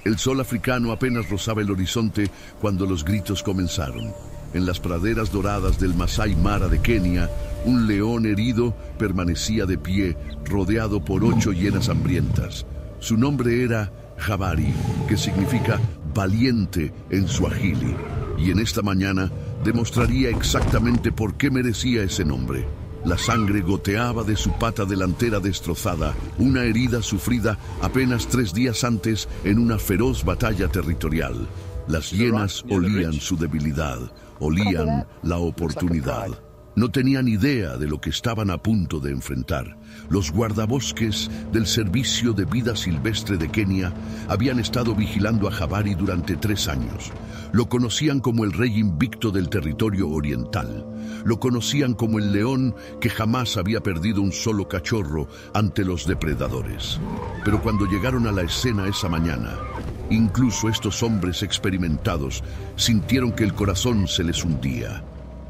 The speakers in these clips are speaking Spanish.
El sol africano apenas rozaba el horizonte cuando los gritos comenzaron. En las praderas doradas del Masai Mara de Kenia, un león herido permanecía de pie, rodeado por 8 hienas hambrientas. Su nombre era Jabari, que significa valiente en suajili, y en esta mañana demostraría exactamente por qué merecía ese nombre. La sangre goteaba de su pata delantera destrozada, una herida sufrida apenas 3 días antes en una feroz batalla territorial. Las hienas olían su debilidad, olían la oportunidad. No tenían idea de lo que estaban a punto de enfrentar. Los guardabosques del Servicio de Vida Silvestre de Kenia habían estado vigilando a Jabari durante 3 años. Lo conocían como el rey invicto del territorio oriental. Lo conocían como el león que jamás había perdido un solo cachorro ante los depredadores. Pero cuando llegaron a la escena esa mañana, incluso estos hombres experimentados sintieron que el corazón se les hundía.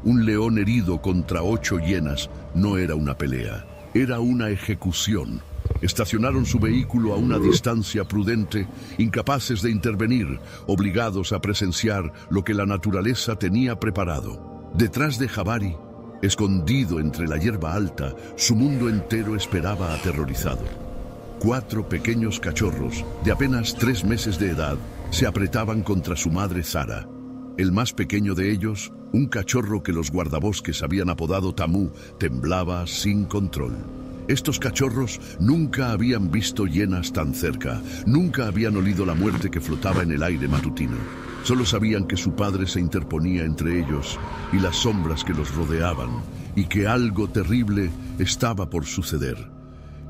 Un león herido contra 8 hienas no era una pelea, era una ejecución. Estacionaron su vehículo a una distancia prudente, incapaces de intervenir, obligados a presenciar lo que la naturaleza tenía preparado. Detrás de Jabari, escondido entre la hierba alta, su mundo entero esperaba aterrorizado. 4 pequeños cachorros, de apenas 3 meses de edad, se apretaban contra su madre Zara. El más pequeño de ellos, un cachorro que los guardabosques habían apodado Tamu, temblaba sin control. Estos cachorros nunca habían visto hienas tan cerca, nunca habían olido la muerte que flotaba en el aire matutino. Solo sabían que su padre se interponía entre ellos y las sombras que los rodeaban, y que algo terrible estaba por suceder.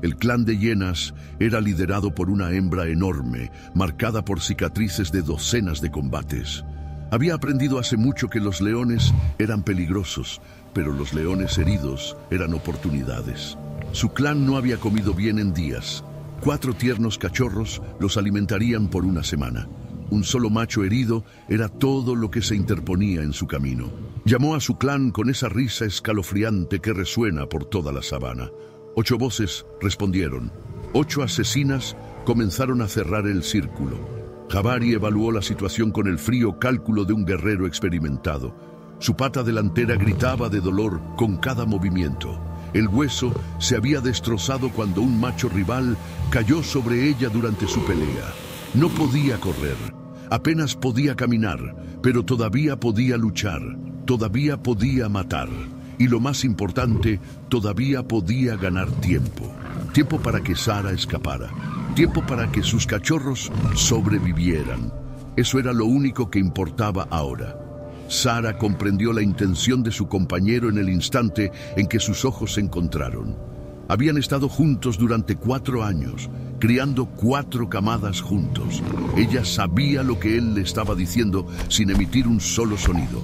El clan de hienas era liderado por una hembra enorme, marcada por cicatrices de docenas de combates. Había aprendido hace mucho que los leones eran peligrosos, pero los leones heridos eran oportunidades. Su clan no había comido bien en días. 4 tiernos cachorros los alimentarían por una semana. Un solo macho herido era todo lo que se interponía en su camino. Llamó a su clan con esa risa escalofriante que resuena por toda la sabana. 8 voces respondieron. 8 asesinas comenzaron a cerrar el círculo. Jabari evaluó la situación con el frío cálculo de un guerrero experimentado. Su pata delantera gritaba de dolor con cada movimiento. El hueso se había destrozado cuando un macho rival cayó sobre ella durante su pelea. No podía correr, apenas podía caminar, pero todavía podía luchar, todavía podía matar. Y lo más importante, todavía podía ganar tiempo. Tiempo para que Zara escapara. Tiempo para que sus cachorros sobrevivieran. Eso era lo único que importaba ahora. Zara comprendió la intención de su compañero en el instante en que sus ojos se encontraron. Habían estado juntos durante 4 años, criando 4 camadas juntos. Ella sabía lo que él le estaba diciendo sin emitir un solo sonido.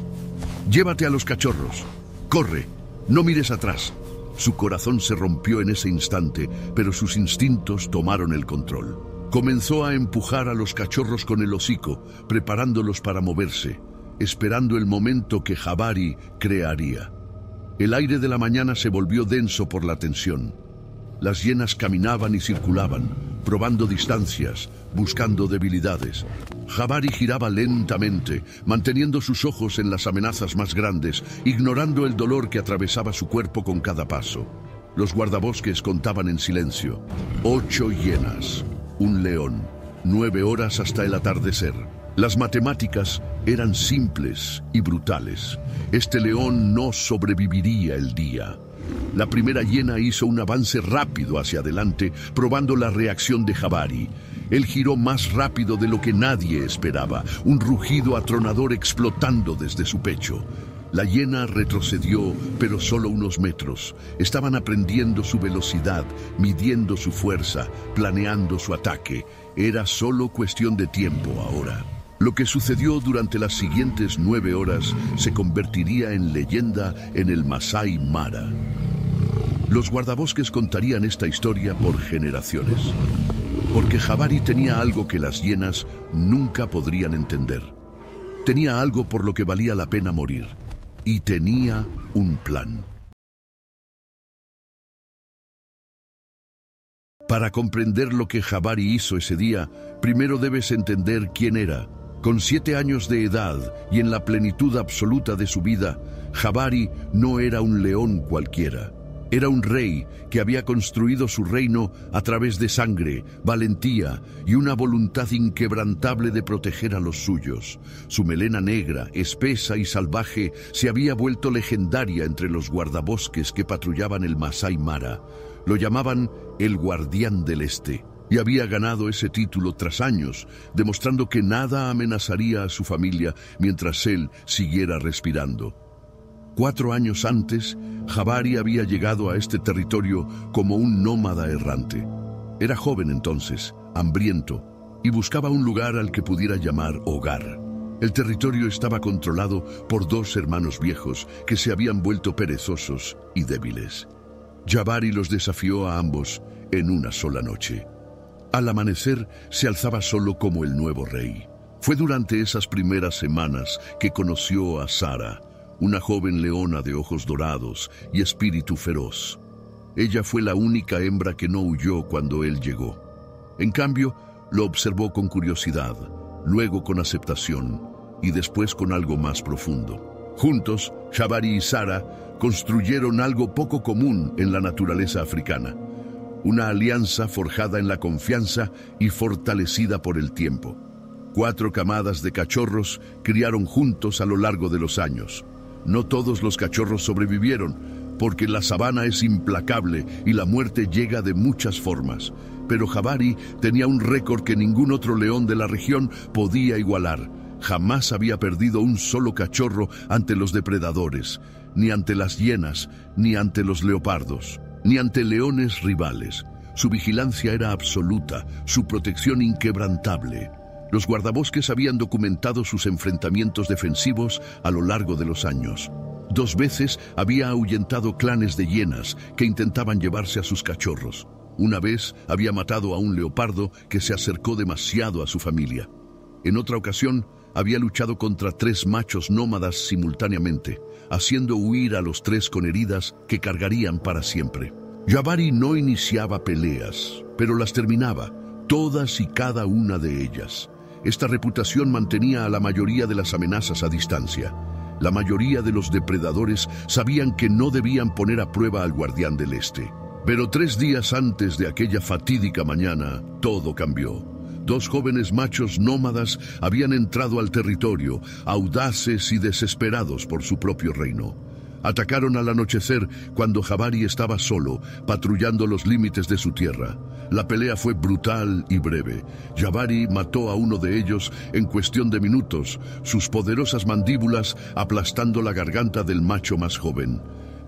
«Llévate a los cachorros. Corre. No mires atrás». Su corazón se rompió en ese instante, pero sus instintos tomaron el control. Comenzó a empujar a los cachorros con el hocico, preparándolos para moverse, esperando el momento que Jabari crearía. El aire de la mañana se volvió denso por la tensión. Las hienas caminaban y circulaban, probando distancias, buscando debilidades. Jabari giraba lentamente, manteniendo sus ojos en las amenazas más grandes, ignorando el dolor que atravesaba su cuerpo con cada paso. Los guardabosques contaban en silencio. 8 hienas, un león, 9 horas hasta el atardecer. Las matemáticas eran simples y brutales. Este león no sobreviviría el día. La primera hiena hizo un avance rápido hacia adelante, probando la reacción de Jabari. Él giró más rápido de lo que nadie esperaba, un rugido atronador explotando desde su pecho. La hiena retrocedió, pero solo unos metros. Estaban aprendiendo su velocidad, midiendo su fuerza, planeando su ataque. Era solo cuestión de tiempo ahora. Lo que sucedió durante las siguientes 9 horas se convertiría en leyenda en el Masai Mara. Los guardabosques contarían esta historia por generaciones, porque Jabari tenía algo que las hienas nunca podrían entender. Tenía algo por lo que valía la pena morir, y tenía un plan. Para comprender lo que Jabari hizo ese día, primero debes entender quién era. Con 7 años de edad y en la plenitud absoluta de su vida, Jabari no era un león cualquiera. Era un rey que había construido su reino a través de sangre, valentía y una voluntad inquebrantable de proteger a los suyos. Su melena negra, espesa y salvaje se había vuelto legendaria entre los guardabosques que patrullaban el Masai Mara. Lo llamaban el Guardián del Este, y había ganado ese título tras años, demostrando que nada amenazaría a su familia mientras él siguiera respirando. 4 años antes, Jabari había llegado a este territorio como un nómada errante. Era joven entonces, hambriento, y buscaba un lugar al que pudiera llamar hogar. El territorio estaba controlado por 2 hermanos viejos que se habían vuelto perezosos y débiles. Jabari los desafió a ambos en una sola noche. Al amanecer se alzaba solo como el nuevo rey. Fue durante esas primeras semanas que conoció a Sara, una joven leona de ojos dorados y espíritu feroz. Ella fue la única hembra que no huyó cuando él llegó. En cambio, lo observó con curiosidad, luego con aceptación y después con algo más profundo. Juntos, Jabari y Sara construyeron algo poco común en la naturaleza africana, una alianza forjada en la confianza y fortalecida por el tiempo. 4 camadas de cachorros criaron juntos a lo largo de los años. No todos los cachorros sobrevivieron, porque la sabana es implacable y la muerte llega de muchas formas. Pero Jabari tenía un récord que ningún otro león de la región podía igualar. Jamás había perdido un solo cachorro ante los depredadores, ni ante las hienas, ni ante los leopardos, ni ante leones rivales. Su vigilancia era absoluta, su protección inquebrantable. Los guardabosques habían documentado sus enfrentamientos defensivos a lo largo de los años. 2 veces había ahuyentado clanes de hienas que intentaban llevarse a sus cachorros. Una vez había matado a un leopardo que se acercó demasiado a su familia. En otra ocasión, había luchado contra 3 machos nómadas simultáneamente, haciendo huir a los 3 con heridas que cargarían para siempre. Jabari no iniciaba peleas, pero las terminaba, todas y cada una de ellas. Esta reputación mantenía a la mayoría de las amenazas a distancia. La mayoría de los depredadores sabían que no debían poner a prueba al Guardián del Este. Pero 3 días antes de aquella fatídica mañana, todo cambió. 2 jóvenes machos nómadas habían entrado al territorio, audaces y desesperados por su propio reino. Atacaron al anochecer cuando Jabari estaba solo, patrullando los límites de su tierra. La pelea fue brutal y breve. Jabari mató a uno de ellos en cuestión de minutos, sus poderosas mandíbulas aplastando la garganta del macho más joven.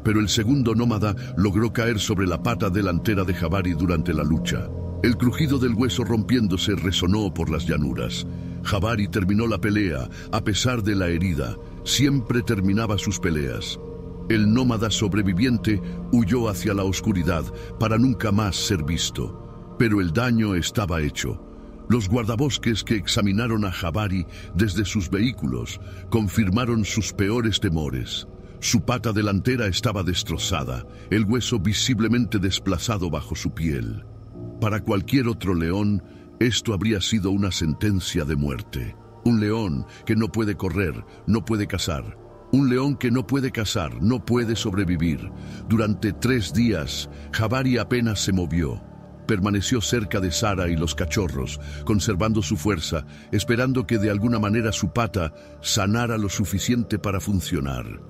Pero el segundo nómada logró caer sobre la pata delantera de Jabari durante la lucha. El crujido del hueso rompiéndose resonó por las llanuras. Jabari terminó la pelea, a pesar de la herida. Siempre terminaba sus peleas. El nómada sobreviviente huyó hacia la oscuridad para nunca más ser visto. Pero el daño estaba hecho. Los guardabosques que examinaron a Jabari desde sus vehículos confirmaron sus peores temores. Su pata delantera estaba destrozada, el hueso visiblemente desplazado bajo su piel. Para cualquier otro león, esto habría sido una sentencia de muerte. Un león que no puede correr, no puede cazar. Un león que no puede cazar, no puede sobrevivir. Durante 3 días, Jabari apenas se movió. Permaneció cerca de Sara y los cachorros, conservando su fuerza, esperando que de alguna manera su pata sanara lo suficiente para funcionar.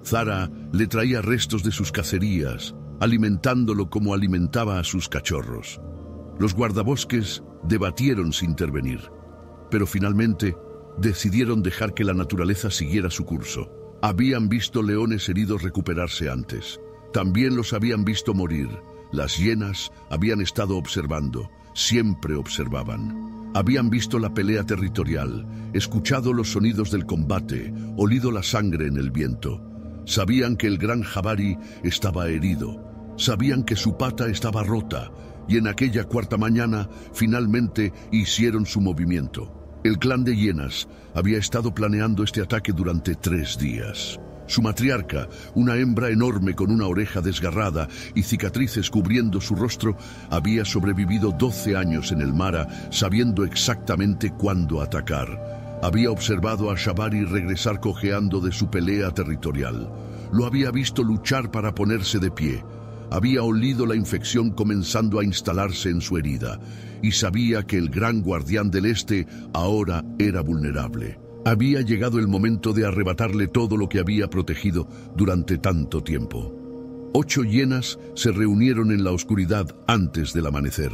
Sara le traía restos de sus cacerías, alimentándolo como alimentaba a sus cachorros. Los guardabosques debatieron sin intervenir, pero finalmente decidieron dejar que la naturaleza siguiera su curso. Habían visto leones heridos recuperarse antes. También los habían visto morir. Las hienas habían estado observando, siempre observaban. Habían visto la pelea territorial, escuchado los sonidos del combate, olido la sangre en el viento. Sabían que el gran Jabari estaba herido. Sabían que su pata estaba rota, y en aquella 4ª mañana finalmente hicieron su movimiento. El clan de hienas había estado planeando este ataque durante 3 días. Su matriarca, una hembra enorme con una oreja desgarrada y cicatrices cubriendo su rostro, había sobrevivido 12 años en el Mara, sabiendo exactamente cuándo atacar. Había observado a Jabari regresar cojeando de su pelea territorial. Lo había visto luchar para ponerse de pie. Había olido la infección comenzando a instalarse en su herida, y sabía que el gran guardián del Este ahora era vulnerable. Había llegado el momento de arrebatarle todo lo que había protegido durante tanto tiempo. 8 hienas se reunieron en la oscuridad antes del amanecer.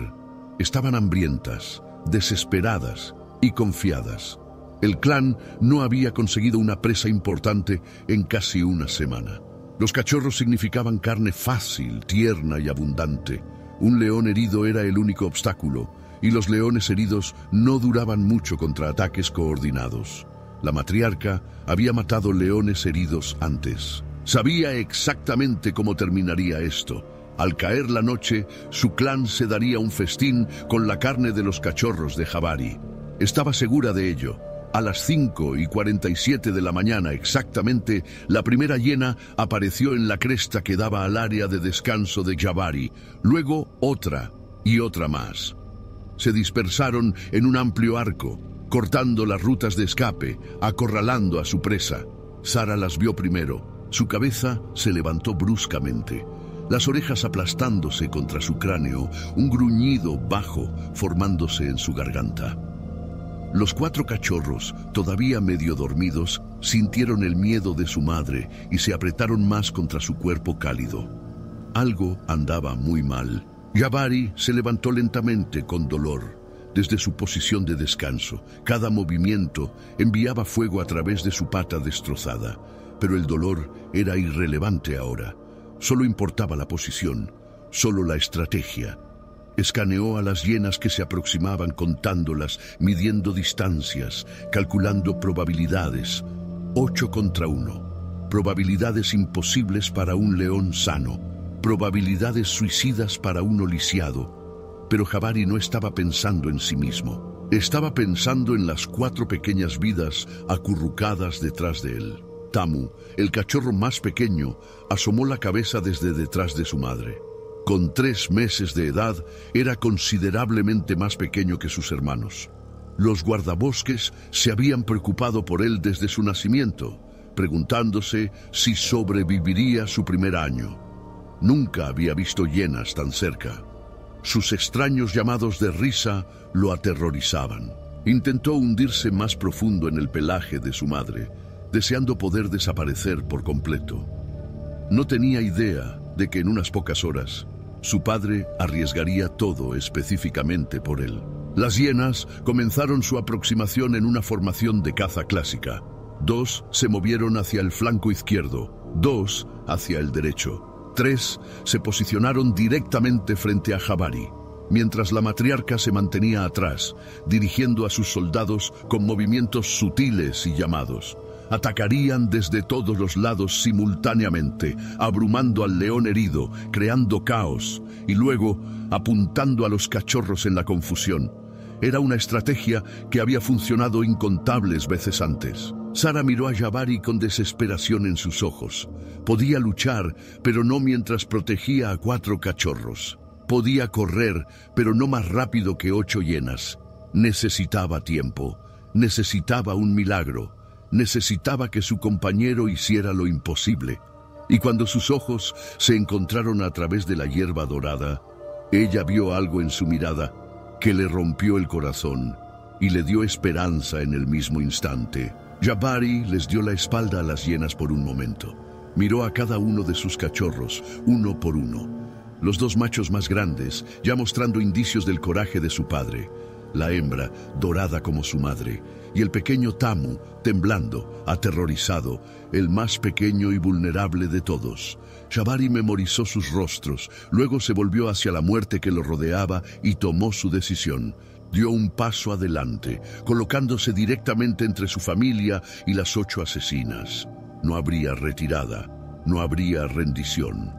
Estaban hambrientas, desesperadas y confiadas. El clan no había conseguido una presa importante en casi una semana. Los cachorros significaban carne fácil, tierna y abundante. Un león herido era el único obstáculo, y los leones heridos no duraban mucho contra ataques coordinados. La matriarca había matado leones heridos antes. Sabía exactamente cómo terminaría esto. Al caer la noche, su clan se daría un festín con la carne de los cachorros de Jabari. Estaba segura de ello. A las 5:47 de la mañana exactamente, la primera hiena apareció en la cresta que daba al área de descanso de Jabari. Luego otra y otra más. Se dispersaron en un amplio arco, cortando las rutas de escape, acorralando a su presa. Sara las vio primero. Su cabeza se levantó bruscamente, las orejas aplastándose contra su cráneo, un gruñido bajo formándose en su garganta. Los 4 cachorros, todavía medio dormidos, sintieron el miedo de su madre y se apretaron más contra su cuerpo cálido. Algo andaba muy mal. Jabari se levantó lentamente con dolor. Desde su posición de descanso, cada movimiento enviaba fuego a través de su pata destrozada, pero el dolor era irrelevante ahora. Solo importaba la posición, solo la estrategia. Escaneó a las hienas que se aproximaban contándolas, midiendo distancias, calculando probabilidades. 8 contra 1. Probabilidades imposibles para un león sano. Probabilidades suicidas para uno lisiado. Pero Jabari no estaba pensando en sí mismo. Estaba pensando en las 4 pequeñas vidas acurrucadas detrás de él. Tamu, el cachorro más pequeño, asomó la cabeza desde detrás de su madre. Con 3 meses de edad, era considerablemente más pequeño que sus hermanos. Los guardabosques se habían preocupado por él desde su nacimiento, preguntándose si sobreviviría su primer año. Nunca había visto hienas tan cerca. Sus extraños llamados de risa lo aterrorizaban. Intentó hundirse más profundo en el pelaje de su madre, deseando poder desaparecer por completo. No tenía idea de que en unas pocas horas su padre arriesgaría todo específicamente por él. Las hienas comenzaron su aproximación en una formación de caza clásica. 2 se movieron hacia el flanco izquierdo, 2 hacia el derecho. 3 se posicionaron directamente frente a Jabari, mientras la matriarca se mantenía atrás, dirigiendo a sus soldados con movimientos sutiles y llamados. Atacarían desde todos los lados simultáneamente, abrumando al león herido, creando caos, y luego apuntando a los cachorros en la confusión. Era una estrategia que había funcionado incontables veces antes. Sara miró a Jabari con desesperación en sus ojos. Podía luchar, pero no mientras protegía a 4 cachorros. Podía correr, pero no más rápido que 8 hienas. Necesitaba tiempo. Necesitaba un milagro. Necesitaba que su compañero hiciera lo imposible. Y cuando sus ojos se encontraron a través de la hierba dorada, ella vio algo en su mirada que le rompió el corazón y le dio esperanza en el mismo instante. Jabari les dio la espalda a las hienas por un momento. Miró a cada uno de sus cachorros, uno por uno. Los 2 machos más grandes, ya mostrando indicios del coraje de su padre. La hembra, dorada como su madre, y el pequeño Tamu, temblando, aterrorizado, el más pequeño y vulnerable de todos. Jabari memorizó sus rostros, luego se volvió hacia la muerte que lo rodeaba y tomó su decisión. Dio un paso adelante, colocándose directamente entre su familia y las 8 asesinas. No habría retirada, no habría rendición.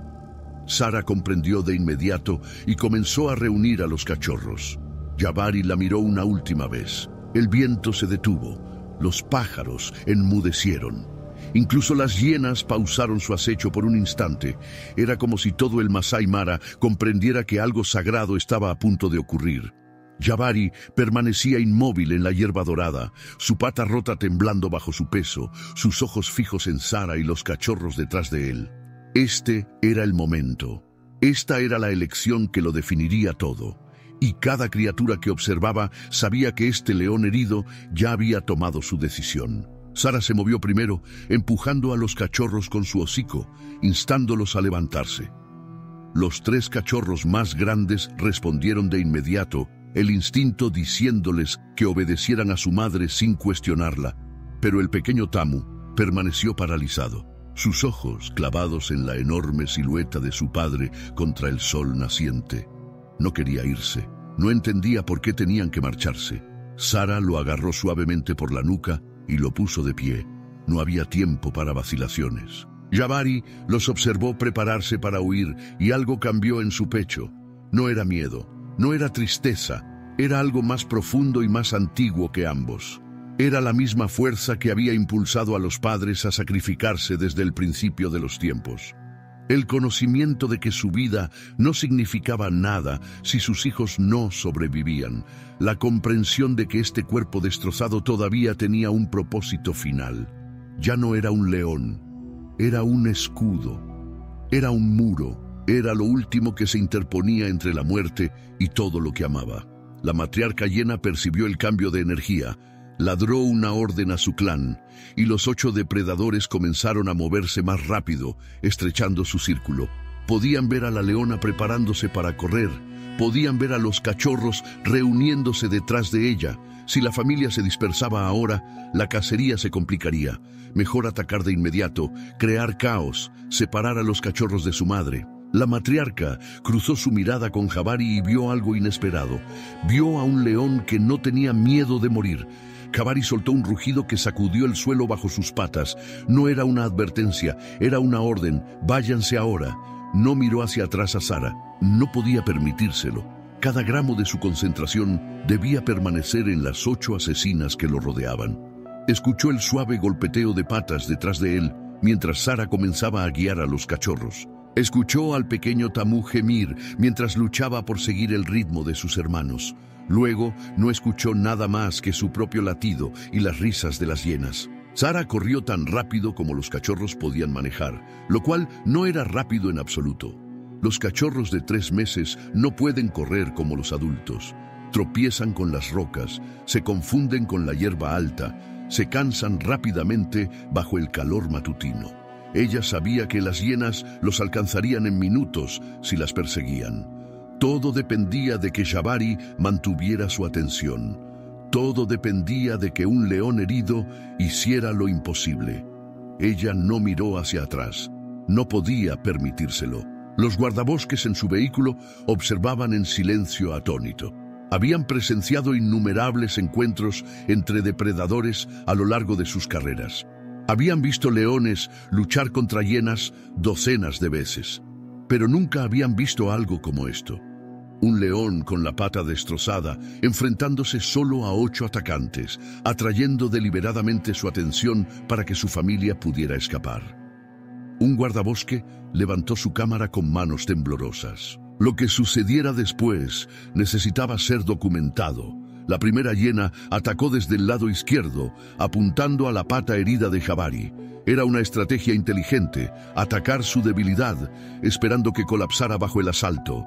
Sara comprendió de inmediato y comenzó a reunir a los cachorros. Jabari la miró una última vez. El viento se detuvo, los pájaros enmudecieron, Incluso las hienas pausaron su acecho por un instante. Era como si todo el Masái Mara comprendiera que algo sagrado estaba a punto de ocurrir. Jabari permanecía inmóvil en la hierba dorada, su pata rota temblando bajo su peso, sus ojos fijos en Sara y los cachorros detrás de él. Este era el momento. Esta era la elección que lo definiría todo. Y cada criatura que observaba sabía que este león herido ya había tomado su decisión. Sara se movió primero, empujando a los cachorros con su hocico, instándolos a levantarse. Los 3 cachorros más grandes respondieron de inmediato, el instinto diciéndoles que obedecieran a su madre sin cuestionarla, pero el pequeño Tamu permaneció paralizado, sus ojos clavados en la enorme silueta de su padre contra el sol naciente. No quería irse, no entendía por qué tenían que marcharse. Sara lo agarró suavemente por la nuca y lo puso de pie. No había tiempo para vacilaciones. Jabari los observó prepararse para huir y algo cambió en su pecho. No era miedo, no era tristeza, era algo más profundo y más antiguo que ambos. Era la misma fuerza que había impulsado a los padres a sacrificarse desde el principio de los tiempos. El conocimiento de que su vida no significaba nada si sus hijos no sobrevivían. La comprensión de que este cuerpo destrozado todavía tenía un propósito final. Ya no era un león, era un escudo, era un muro, era lo último que se interponía entre la muerte y todo lo que amaba. La matriarca hiena percibió el cambio de energía. Ladró una orden a su clan, y los 8 depredadores comenzaron a moverse más rápido, estrechando su círculo. Podían ver a la leona preparándose para correr, podían ver a los cachorros reuniéndose detrás de ella. Si la familia se dispersaba ahora, la cacería se complicaría. Mejor atacar de inmediato, crear caos, separar a los cachorros de su madre. La matriarca cruzó su mirada con Jabari y vio algo inesperado. Vio a un león que no tenía miedo de morir. Jabari soltó un rugido que sacudió el suelo bajo sus patas. No era una advertencia, era una orden. Váyanse ahora. No miró hacia atrás a Sara. No podía permitírselo. Cada gramo de su concentración debía permanecer en las 8 asesinas que lo rodeaban. Escuchó el suave golpeteo de patas detrás de él, mientras Sara comenzaba a guiar a los cachorros. Escuchó al pequeño Tamu gemir mientras luchaba por seguir el ritmo de sus hermanos. Luego no escuchó nada más que su propio latido y las risas de las hienas. Sara corrió tan rápido como los cachorros podían manejar, lo cual no era rápido en absoluto. Los cachorros de 3 meses no pueden correr como los adultos. Tropiezan con las rocas, se confunden con la hierba alta, se cansan rápidamente bajo el calor matutino. Ella sabía que las hienas los alcanzarían en minutos si las perseguían. Todo dependía de que Jabari mantuviera su atención. Todo dependía de que un león herido hiciera lo imposible. Ella no miró hacia atrás. No podía permitírselo. Los guardabosques en su vehículo observaban en silencio atónito. Habían presenciado innumerables encuentros entre depredadores a lo largo de sus carreras. Habían visto leones luchar contra hienas docenas de veces, pero nunca habían visto algo como esto. Un león con la pata destrozada, enfrentándose solo a 8 atacantes, atrayendo deliberadamente su atención para que su familia pudiera escapar. Un guardabosque levantó su cámara con manos temblorosas. Lo que sucediera después necesitaba ser documentado. La primera hiena atacó desde el lado izquierdo, apuntando a la pata herida de Jabari. Era una estrategia inteligente, atacar su debilidad, esperando que colapsara bajo el asalto.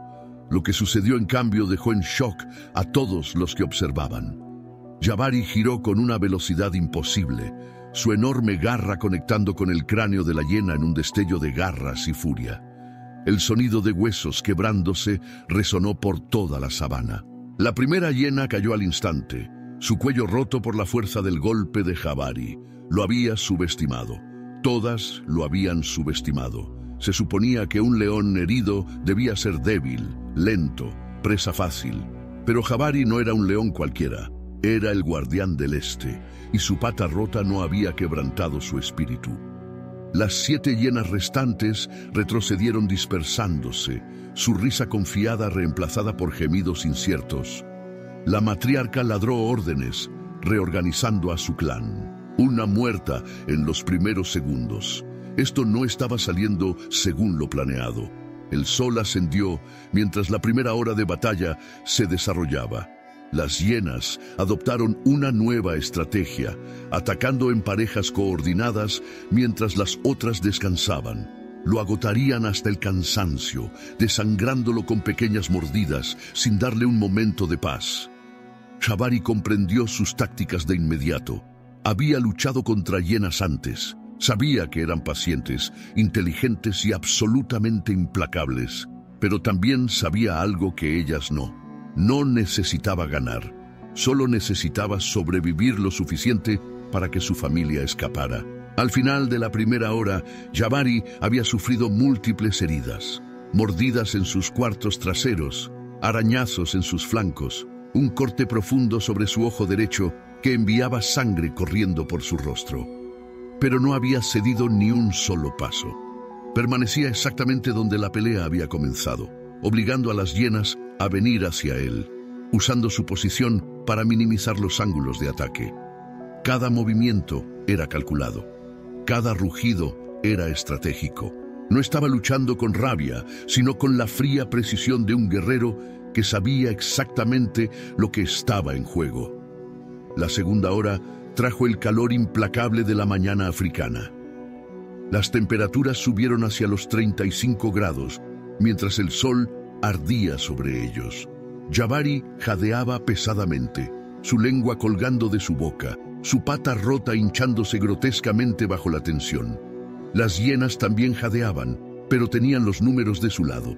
Lo que sucedió en cambio dejó en shock a todos los que observaban. Jabari giró con una velocidad imposible, su enorme garra conectando con el cráneo de la hiena en un destello de garras y furia. El sonido de huesos quebrándose resonó por toda la sabana. La primera hiena cayó al instante, su cuello roto por la fuerza del golpe de Jabari. Lo había subestimado. Todas lo habían subestimado. Se suponía que un león herido debía ser débil, lento, presa fácil. Pero Jabari no era un león cualquiera. Era el guardián del este, y su pata rota no había quebrantado su espíritu. Las 7 hienas restantes retrocedieron dispersándose, su risa confiada reemplazada por gemidos inciertos. La matriarca ladró órdenes, reorganizando a su clan. Una muerta en los primeros segundos. Esto no estaba saliendo según lo planeado. El sol ascendió mientras la primera hora de batalla se desarrollaba. Las hienas adoptaron una nueva estrategia, atacando en parejas coordinadas mientras las otras descansaban. Lo agotarían hasta el cansancio, desangrándolo con pequeñas mordidas, sin darle un momento de paz. Jabari comprendió sus tácticas de inmediato. Había luchado contra hienas antes. Sabía que eran pacientes, inteligentes y absolutamente implacables. Pero también sabía algo que ellas no. No necesitaba ganar. Solo necesitaba sobrevivir lo suficiente para que su familia escapara. Al final de la primera hora, Jabari había sufrido múltiples heridas. Mordidas en sus cuartos traseros, arañazos en sus flancos, un corte profundo sobre su ojo derecho que enviaba sangre corriendo por su rostro. Pero no había cedido ni un solo paso. Permanecía exactamente donde la pelea había comenzado, obligando a las hienas a venir hacia él, usando su posición para minimizar los ángulos de ataque. Cada movimiento era calculado. Cada rugido era estratégico. No estaba luchando con rabia, sino con la fría precisión de un guerrero que sabía exactamente lo que estaba en juego. La segunda hora trajo el calor implacable de la mañana africana. Las temperaturas subieron hacia los 35 grados, mientras el sol ardía sobre ellos. Jabari jadeaba pesadamente, su lengua colgando de su boca, su pata rota hinchándose grotescamente bajo la tensión. Las hienas también jadeaban, pero tenían los números de su lado.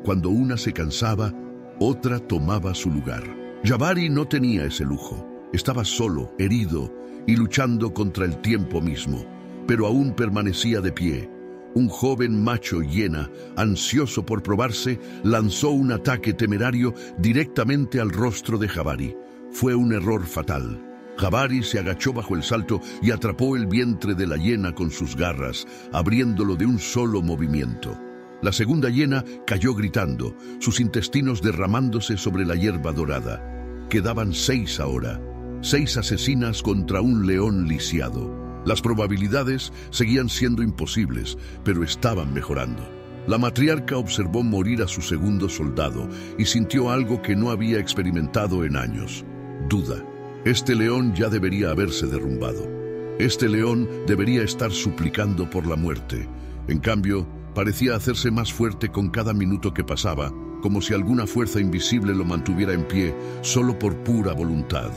Cuando una se cansaba, otra tomaba su lugar. Jabari no tenía ese lujo. Estaba solo, herido y luchando contra el tiempo mismo, pero aún permanecía de pie. Un joven macho hiena, ansioso por probarse, lanzó un ataque temerario directamente al rostro de Jabari. Fue un error fatal. Jabari se agachó bajo el salto y atrapó el vientre de la hiena con sus garras, abriéndolo de un solo movimiento. La segunda hiena cayó gritando, sus intestinos derramándose sobre la hierba dorada. Quedaban 6 ahora, 6 asesinas contra un león lisiado. Las probabilidades seguían siendo imposibles, pero estaban mejorando. La matriarca observó morir a su segundo soldado y sintió algo que no había experimentado en años: duda. Este león ya debería haberse derrumbado. Este león debería estar suplicando por la muerte. En cambio, parecía hacerse más fuerte con cada minuto que pasaba, como si alguna fuerza invisible lo mantuviera en pie solo por pura voluntad.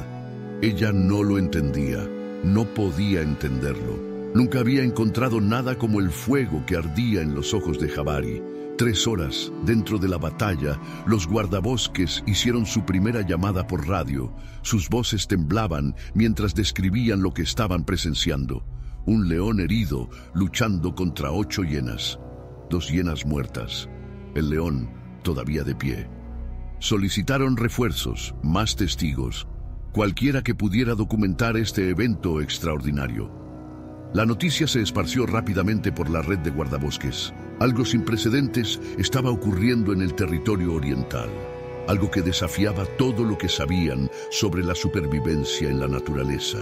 Ella no lo entendía, no podía entenderlo. Nunca había encontrado nada como el fuego que ardía en los ojos de Jabari. 3 horas dentro de la batalla, los guardabosques hicieron su primera llamada por radio. Sus voces temblaban mientras describían lo que estaban presenciando. Un león herido luchando contra 8 hienas. 2 hienas muertas. El león todavía de pie. Solicitaron refuerzos, más testigos, cualquiera que pudiera documentar este evento extraordinario. La noticia se esparció rápidamente por la red de guardabosques. Algo sin precedentes estaba ocurriendo en el territorio oriental. Algo que desafiaba todo lo que sabían sobre la supervivencia en la naturaleza.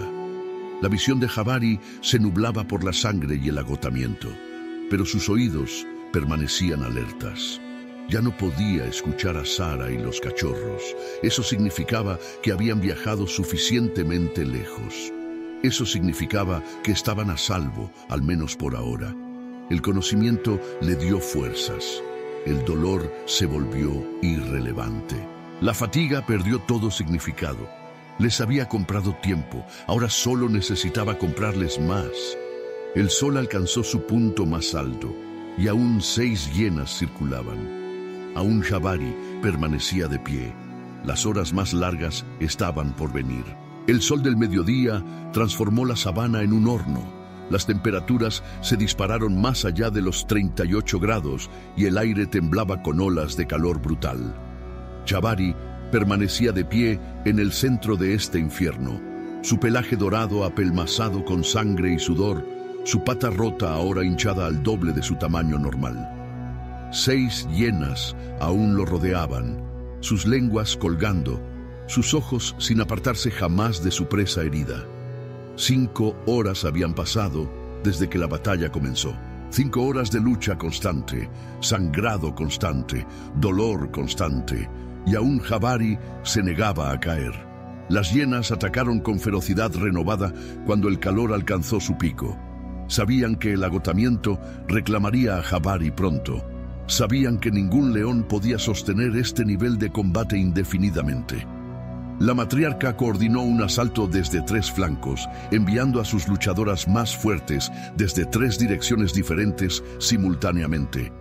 La visión de Jabari se nublaba por la sangre y el agotamiento, pero sus oídos permanecían alertas. Ya no podía escuchar a Sara y los cachorros. Eso significaba que habían viajado suficientemente lejos. Eso significaba que estaban a salvo, al menos por ahora. El conocimiento le dio fuerzas. El dolor se volvió irrelevante. La fatiga perdió todo significado. Les había comprado tiempo, ahora solo necesitaba comprarles más. El sol alcanzó su punto más alto, y aún 6 hienas circulaban. Aún Jabari permanecía de pie. Las horas más largas estaban por venir. El sol del mediodía transformó la sabana en un horno. Las temperaturas se dispararon más allá de los 38 grados y el aire temblaba con olas de calor brutal. Jabari permanecía de pie en el centro de este infierno, su pelaje dorado apelmazado con sangre y sudor, su pata rota ahora hinchada al doble de su tamaño normal. 6 hienas aún lo rodeaban, sus lenguas colgando, sus ojos sin apartarse jamás de su presa herida. 5 horas habían pasado desde que la batalla comenzó. 5 horas de lucha constante, sangrado constante, dolor constante, y aún Jabari se negaba a caer. Las hienas atacaron con ferocidad renovada cuando el calor alcanzó su pico. Sabían que el agotamiento reclamaría a Jabari pronto. Sabían que ningún león podía sostener este nivel de combate indefinidamente. La matriarca coordinó un asalto desde 3 flancos, enviando a sus luchadoras más fuertes desde 3 direcciones diferentes simultáneamente.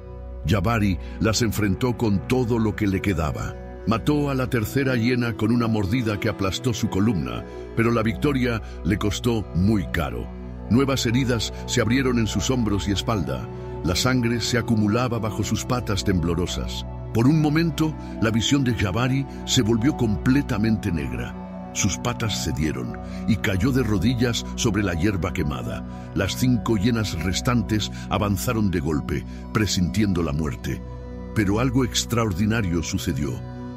Jabari las enfrentó con todo lo que le quedaba. Mató a la tercera hiena con una mordida que aplastó su columna, pero la victoria le costó muy caro. Nuevas heridas se abrieron en sus hombros y espalda. La sangre se acumulaba bajo sus patas temblorosas. Por un momento, la visión de Jabari se volvió completamente negra. Sus patas cedieron y cayó de rodillas sobre la hierba quemada. Las 5 hienas restantes avanzaron de golpe, presintiendo la muerte. Pero algo extraordinario sucedió,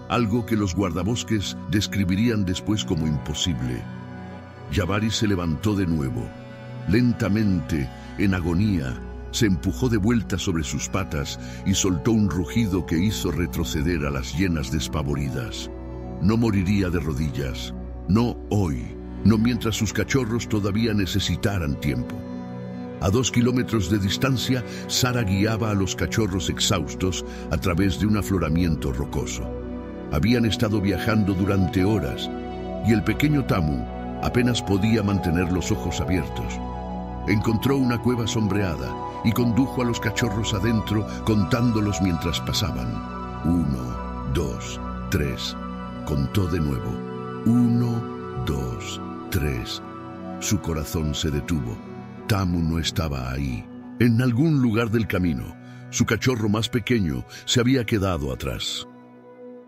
algo que los guardabosques describirían después como imposible. Jabari se levantó de nuevo. Lentamente, en agonía, se empujó de vuelta sobre sus patas y soltó un rugido que hizo retroceder a las hienas despavoridas. No moriría de rodillas, no hoy, no mientras sus cachorros todavía necesitaran tiempo. A 2 kilómetros de distancia, Sara guiaba a los cachorros exhaustos a través de un afloramiento rocoso. Habían estado viajando durante horas y el pequeño Tamu apenas podía mantener los ojos abiertos. Encontró una cueva sombreada y condujo a los cachorros adentro, contándolos mientras pasaban. 1, 2, 3. Contó de nuevo. 1, 2, 3. Su corazón se detuvo. Tamu no estaba ahí. En algún lugar del camino, su cachorro más pequeño se había quedado atrás.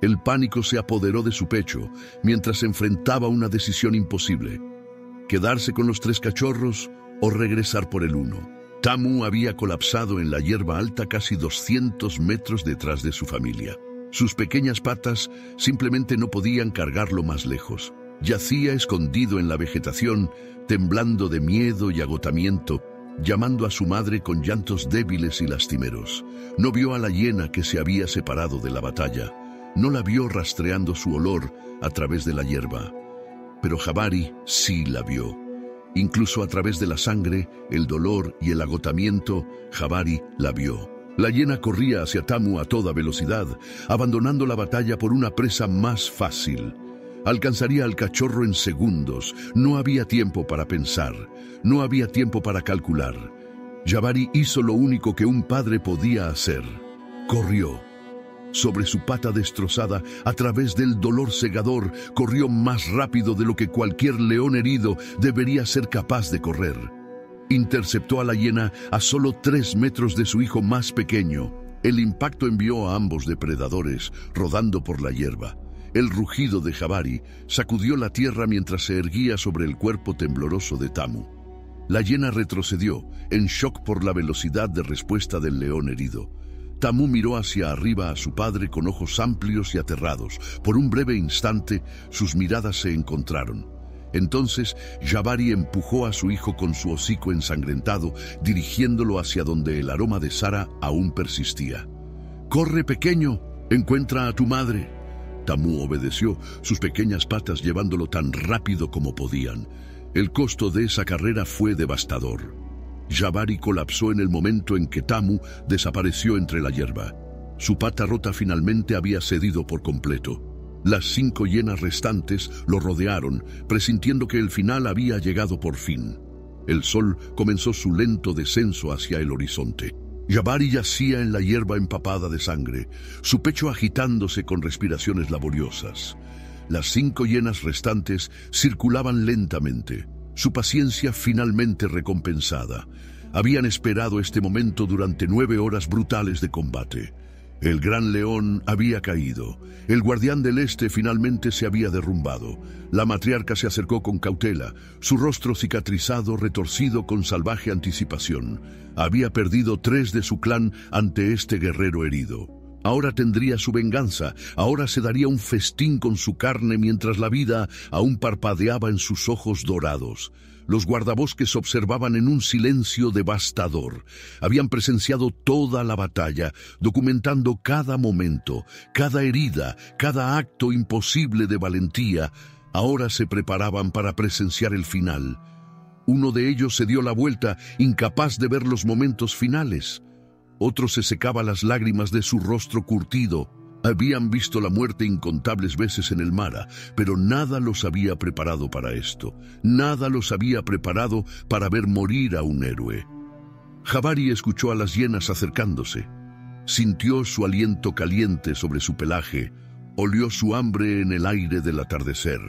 El pánico se apoderó de su pecho mientras enfrentaba una decisión imposible: quedarse con los 3 cachorros o regresar por el 1. Tamu había colapsado en la hierba alta casi 200 metros detrás de su familia. Sus pequeñas patas simplemente no podían cargarlo más lejos. Yacía escondido en la vegetación, temblando de miedo y agotamiento, llamando a su madre con llantos débiles y lastimeros. No vio a la hiena que se había separado de la batalla. No la vio rastreando su olor a través de la hierba. Pero Jabari sí la vio. Incluso a través de la sangre, el dolor y el agotamiento, Jabari la vio. La hiena corría hacia Tamu a toda velocidad, abandonando la batalla por una presa más fácil. Alcanzaría al cachorro en segundos. No había tiempo para pensar. No había tiempo para calcular. Jabari hizo lo único que un padre podía hacer. Corrió. Sobre su pata destrozada, a través del dolor cegador, corrió más rápido de lo que cualquier león herido debería ser capaz de correr. Interceptó a la hiena a solo 3 metros de su hijo más pequeño. El impacto envió a ambos depredadores rodando por la hierba. El rugido de Jabari sacudió la tierra mientras se erguía sobre el cuerpo tembloroso de Tamu. La hiena retrocedió, en shock por la velocidad de respuesta del león herido. Tamu miró hacia arriba a su padre con ojos amplios y aterrados. Por un breve instante, sus miradas se encontraron. Entonces, Jabari empujó a su hijo con su hocico ensangrentado, dirigiéndolo hacia donde el aroma de Sara aún persistía. «¡Corre, pequeño! ¡Encuentra a tu madre!» Tamu obedeció, sus pequeñas patas llevándolo tan rápido como podían. El costo de esa carrera fue devastador. Jabari colapsó en el momento en que Tamu desapareció entre la hierba. Su pata rota finalmente había cedido por completo. Las 5 hienas restantes lo rodearon, presintiendo que el final había llegado por fin. El sol comenzó su lento descenso hacia el horizonte. Jabari yacía en la hierba empapada de sangre, su pecho agitándose con respiraciones laboriosas. Las 5 hienas restantes circulaban lentamente, su paciencia finalmente recompensada. Habían esperado este momento durante 9 horas brutales de combate. El gran león había caído. El guardián del este finalmente se había derrumbado. La matriarca se acercó con cautela, su rostro cicatrizado, retorcido con salvaje anticipación. Había perdido 3 de su clan ante este guerrero herido. Ahora tendría su venganza, ahora se daría un festín con su carne mientras la vida aún parpadeaba en sus ojos dorados. Los guardabosques observaban en un silencio devastador. Habían presenciado toda la batalla, documentando cada momento, cada herida, cada acto imposible de valentía. Ahora se preparaban para presenciar el final. Uno de ellos se dio la vuelta, incapaz de ver los momentos finales. Otro se secaba las lágrimas de su rostro curtido. Habían visto la muerte incontables veces en el Mara, pero nada los había preparado para esto. Nada los había preparado para ver morir a un héroe. Jabari escuchó a las hienas acercándose. Sintió su aliento caliente sobre su pelaje. Olió su hambre en el aire del atardecer.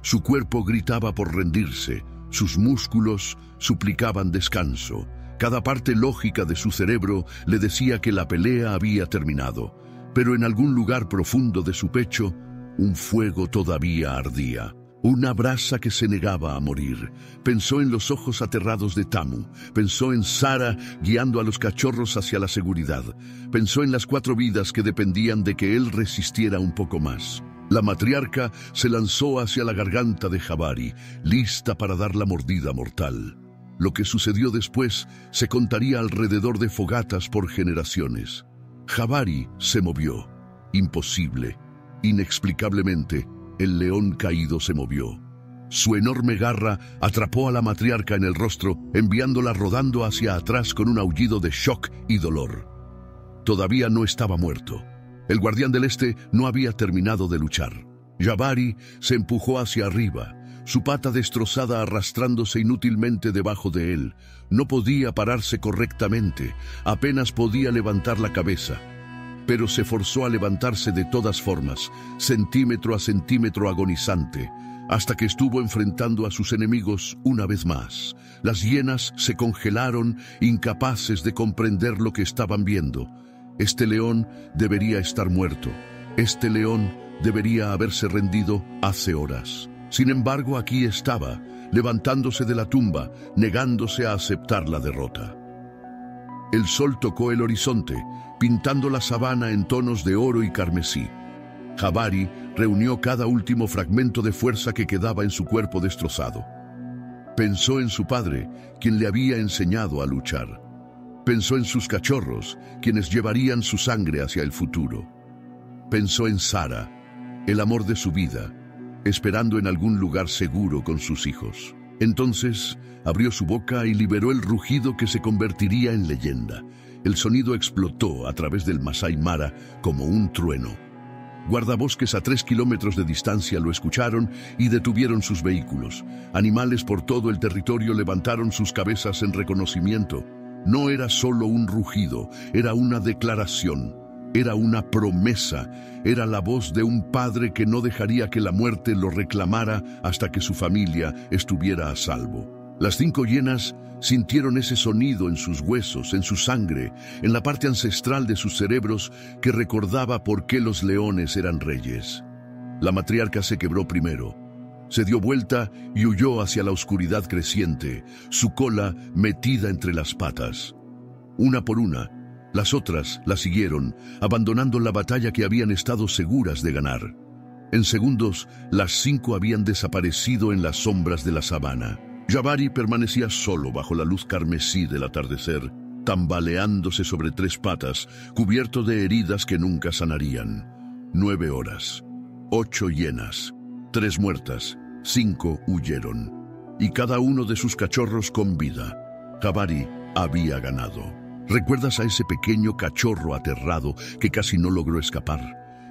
Su cuerpo gritaba por rendirse. Sus músculos suplicaban descanso. Cada parte lógica de su cerebro le decía que la pelea había terminado. Pero en algún lugar profundo de su pecho, un fuego todavía ardía. Una brasa que se negaba a morir. Pensó en los ojos aterrados de Tamu. Pensó en Sara guiando a los cachorros hacia la seguridad. Pensó en las 4 vidas que dependían de que él resistiera un poco más. La matriarca se lanzó hacia la garganta de Jabari, lista para dar la mordida mortal. Lo que sucedió después se contaría alrededor de fogatas por generaciones. Jabari se movió. Imposible. Inexplicablemente, el león caído se movió. Su enorme garra atrapó a la matriarca en el rostro, enviándola rodando hacia atrás con un aullido de shock y dolor. Todavía no estaba muerto. El guardián del este no había terminado de luchar. Jabari se empujó hacia arriba, su pata destrozada arrastrándose inútilmente debajo de él. No podía pararse correctamente, apenas podía levantar la cabeza. Pero se forzó a levantarse de todas formas, centímetro a centímetro agonizante, hasta que estuvo enfrentando a sus enemigos una vez más. Las hienas se congelaron, incapaces de comprender lo que estaban viendo. Este león debería estar muerto. Este león debería haberse rendido hace horas. Sin embargo, aquí estaba, levantándose de la tumba, negándose a aceptar la derrota. El sol tocó el horizonte, pintando la sabana en tonos de oro y carmesí. Jabari reunió cada último fragmento de fuerza que quedaba en su cuerpo destrozado. Pensó en su padre, quien le había enseñado a luchar. Pensó en sus cachorros, quienes llevarían su sangre hacia el futuro. Pensó en Sara, el amor de su vida, esperando en algún lugar seguro con sus hijos. Entonces abrió su boca y liberó el rugido que se convertiría en leyenda. El sonido explotó a través del Masai Mara como un trueno. Guardabosques a 3 kilómetros de distancia lo escucharon y detuvieron sus vehículos. Animales por todo el territorio levantaron sus cabezas en reconocimiento. No era solo un rugido, era una declaración, era una promesa, era la voz de un padre que no dejaría que la muerte lo reclamara hasta que su familia estuviera a salvo. Las 5 hienas sintieron ese sonido en sus huesos, en su sangre, en la parte ancestral de sus cerebros que recordaba por qué los leones eran reyes. La matriarca se quebró primero. Se dio vuelta y huyó hacia la oscuridad creciente, su cola metida entre las patas. Una por una, las otras la siguieron, abandonando la batalla que habían estado seguras de ganar. En segundos, las 5 habían desaparecido en las sombras de la sabana. Jabari permanecía solo bajo la luz carmesí del atardecer, tambaleándose sobre 3 patas, cubierto de heridas que nunca sanarían. 9 horas, 8 hienas. 3 muertas, 5 huyeron, y cada uno de sus cachorros con vida. Jabari había ganado. ¿Recuerdas a ese pequeño cachorro aterrado que casi no logró escapar?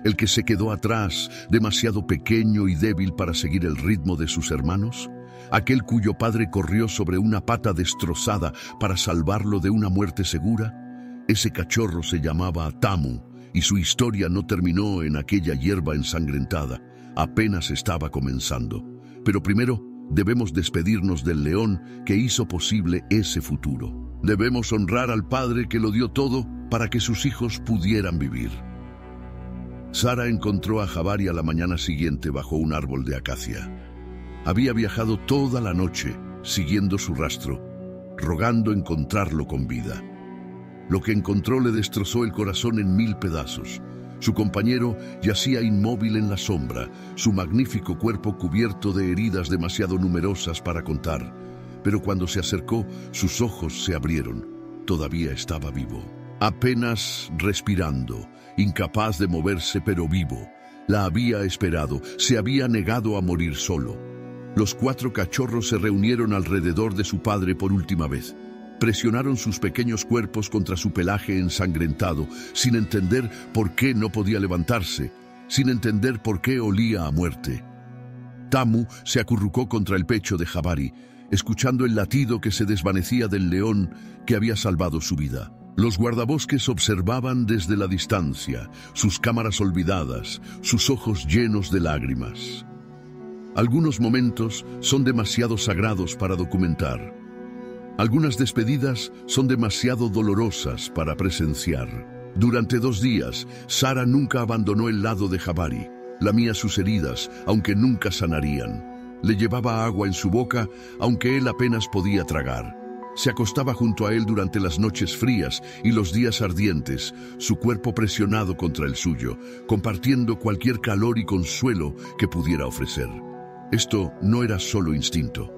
El que se quedó atrás, demasiado pequeño y débil para seguir el ritmo de sus hermanos. Aquel cuyo padre corrió sobre una pata destrozada para salvarlo de una muerte segura. Ese cachorro se llamaba Tamu, y su historia no terminó en aquella hierba ensangrentada. Apenas estaba comenzando. Pero primero debemos despedirnos del león que hizo posible ese futuro. Debemos honrar al padre que lo dio todo para que sus hijos pudieran vivir. Sara encontró a Jabari a la mañana siguiente bajo un árbol de acacia. Había viajado toda la noche siguiendo su rastro, rogando encontrarlo con vida. Lo que encontró le destrozó el corazón en 1000 pedazos. Su compañero yacía inmóvil en la sombra, su magnífico cuerpo cubierto de heridas demasiado numerosas para contar. pero cuando se acercó, sus ojos se abrieron. Todavía estaba vivo. Apenas respirando, incapaz de moverse pero vivo. La había esperado, se había negado a morir solo. Los 4 cachorros se reunieron alrededor de su padre por última vez. Presionaron sus pequeños cuerpos contra su pelaje ensangrentado, sin entender por qué no podía levantarse, sin entender por qué olía a muerte. Tamu se acurrucó contra el pecho de Jabari, escuchando el latido que se desvanecía del león que había salvado su vida. Los guardabosques observaban desde la distancia, sus cámaras olvidadas, sus ojos llenos de lágrimas. Algunos momentos son demasiado sagrados para documentar. Algunas despedidas son demasiado dolorosas para presenciar. Durante 2 días, Sara nunca abandonó el lado de Jabari. Lamía sus heridas, aunque nunca sanarían. Le llevaba agua en su boca, aunque él apenas podía tragar. Se acostaba junto a él durante las noches frías y los días ardientes, su cuerpo presionado contra el suyo, compartiendo cualquier calor y consuelo que pudiera ofrecer. Esto no era solo instinto.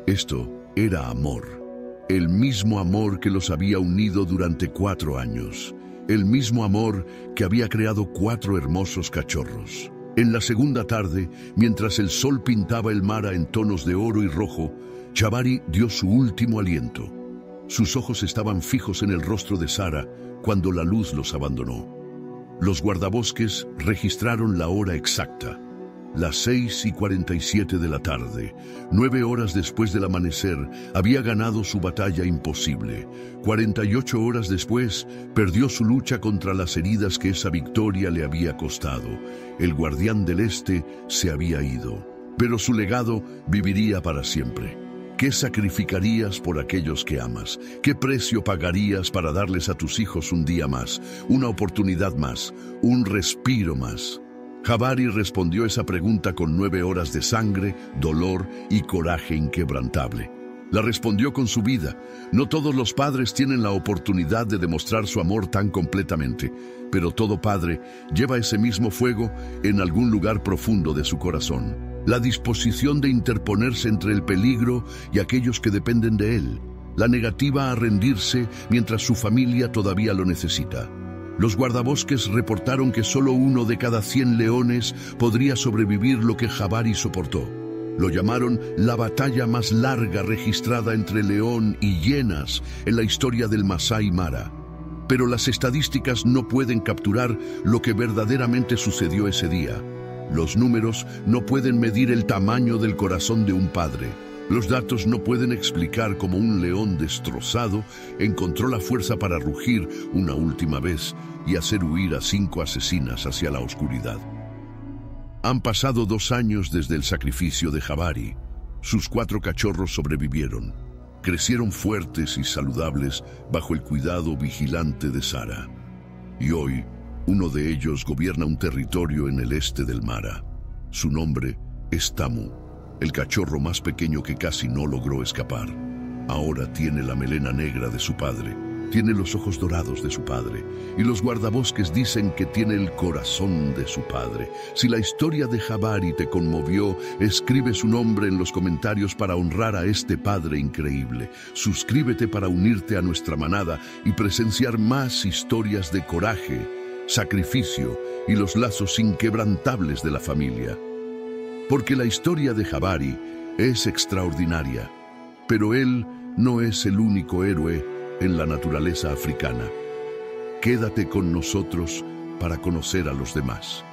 Esto era amor. El mismo amor que los había unido durante 4 años. El mismo amor que había creado 4 hermosos cachorros. En la segunda tarde, mientras el sol pintaba el mar en tonos de oro y rojo, Jabari dio su último aliento. Sus ojos estaban fijos en el rostro de Sara cuando la luz los abandonó. Los guardabosques registraron la hora exacta. Las 6:47 de la tarde, 9 horas después del amanecer, había ganado su batalla imposible. 48 horas después, perdió su lucha contra las heridas que esa victoria le había costado. El guardián del Este se había ido, pero su legado viviría para siempre. ¿Qué sacrificarías por aquellos que amas? ¿Qué precio pagarías para darles a tus hijos un día más, una oportunidad más, un respiro más? Jabari respondió esa pregunta con 9 horas de sangre, dolor y coraje inquebrantable. La respondió con su vida. No todos los padres tienen la oportunidad de demostrar su amor tan completamente, pero todo padre lleva ese mismo fuego en algún lugar profundo de su corazón. La disposición de interponerse entre el peligro y aquellos que dependen de él. La negativa a rendirse mientras su familia todavía lo necesita. Los guardabosques reportaron que solo 1 de cada 100 leones podría sobrevivir lo que Jabari soportó. Lo llamaron la batalla más larga registrada entre león y hienas en la historia del Masái Mara. Pero las estadísticas no pueden capturar lo que verdaderamente sucedió ese día. Los números no pueden medir el tamaño del corazón de un padre. Los datos no pueden explicar cómo un león destrozado encontró la fuerza para rugir una última vez y hacer huir a 5 asesinas hacia la oscuridad. Han pasado 2 años desde el sacrificio de Jabari. Sus 4 cachorros sobrevivieron. Crecieron fuertes y saludables bajo el cuidado vigilante de Sara. Y hoy, uno de ellos gobierna un territorio en el este del Mara. Su nombre es Tamu, el cachorro más pequeño que casi no logró escapar. Ahora tiene la melena negra de su padre, tiene los ojos dorados de su padre, y los guardabosques dicen que tiene el corazón de su padre. Si la historia de Jabari te conmovió, escribe su nombre en los comentarios para honrar a este padre increíble. Suscríbete para unirte a nuestra manada y presenciar más historias de coraje, sacrificio y los lazos inquebrantables de la familia. Porque la historia de Jabari es extraordinaria, pero él no es el único héroe en la naturaleza africana. Quédate con nosotros para conocer a los demás.